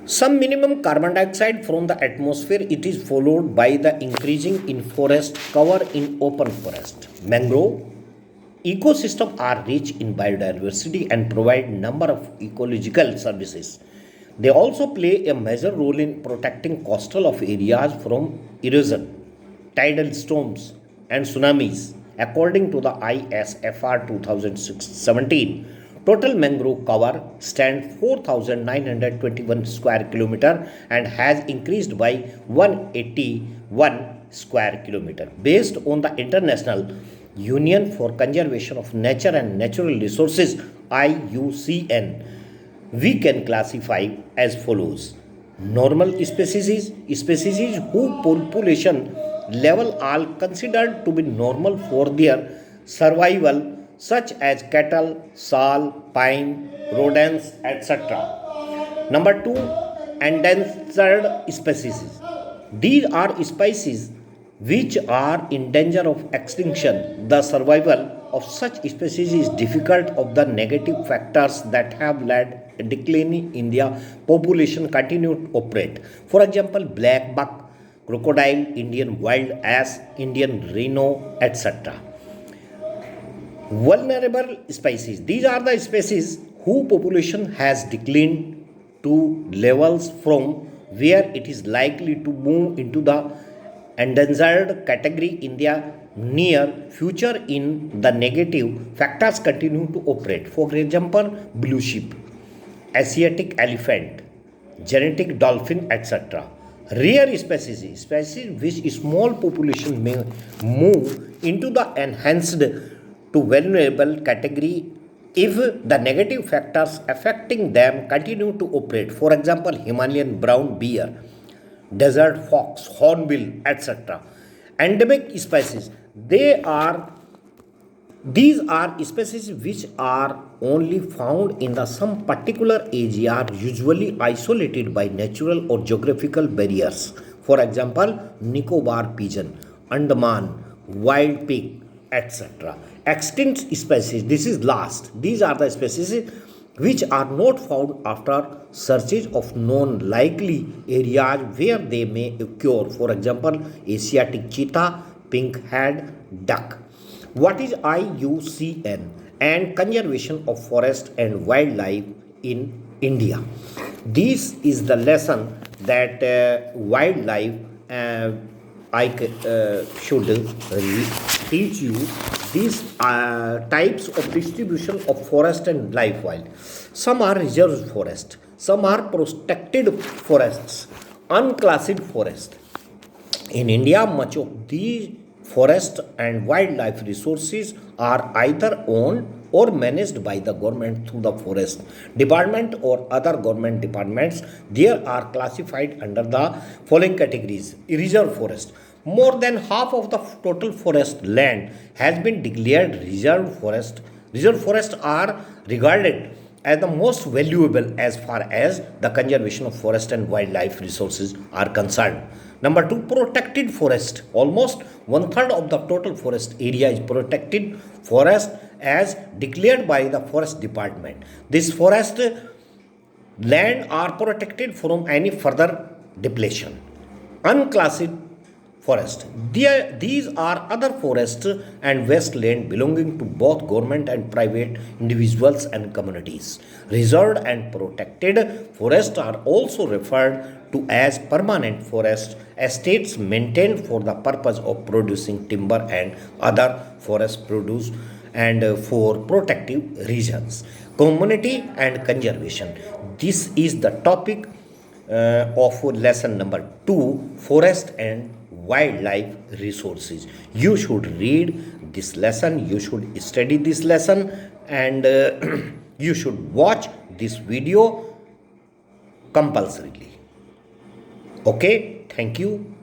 Some minimum carbon dioxide from the atmosphere, it is followed by the increasing in forest cover in open forest. Mangrove ecosystems are rich in biodiversity and provide number of ecological services. They also play a major role in protecting coastal of areas from erosion, tidal storms, and tsunamis. According to the ISFR 2017, total mangrove cover stands 4,921 square kilometer and has increased by 181 square kilometer. Based on the International Union for Conservation of Nature and Natural Resources IUCN, we can classify as follows: normal species whose population level are considered to be normal for their survival, such as cattle, sal, pine, rodents, etc. Number two, endangered species. These are species which are in danger of extinction. The survival of such species is difficult of the negative factors that have led a decline in their population continue to operate. For example, black buck, crocodile, Indian wild ass, Indian rhino, etc. Vulnerable species. These are the species whose population has declined to levels from where it is likely to move into the endangered category in the near future. In the negative factors continue to operate. For example, blue sheep, Asiatic elephant, genetic dolphin, etc. Rare species, species which small population may move into the enhanced to vulnerable category if the negative factors affecting them continue to operate. For example, Himalayan brown bear, desert fox, hornbill, etc. Endemic species. These are species which are only found in the some particular area, usually isolated by natural or geographical barriers. For example, Nicobar pigeon, Andaman, wild pig, etc. Extinct species. This is last. These are the species which are not found after searches of known likely areas where they may occur. For example, Asiatic cheetah, pink-head duck. What is IUCN and conservation of forest and wildlife in India? This is the lesson that wildlife I should teach you these types of distribution of forest and life wild. Some are reserve forest, some are protected forests, unclassified forest. In India, much of these forest and wildlife resources are either owned or managed by the government through the forest department or other government departments. There are classified under the following categories: reserve forest. More than half of the total forest land has been declared reserve forest. Reserve forests are regarded as the most valuable as far as the conservation of forest and wildlife resources are concerned. Number two, protected forest. Almost one third of the total forest area is protected forest as declared by the forest department. This forest land are protected from any further depletion. Unclassified forest. These are other forests and wasteland belonging to both government and private individuals and communities. Reserved and protected forests are also referred to as permanent forest estates maintained for the purpose of producing timber and other forest produce and for protective reasons. Community and conservation. This is the topic of lesson number 2, forest and wildlife resources. You should read this lesson, you should study this lesson, and you should watch this video compulsorily. Okay, thank you.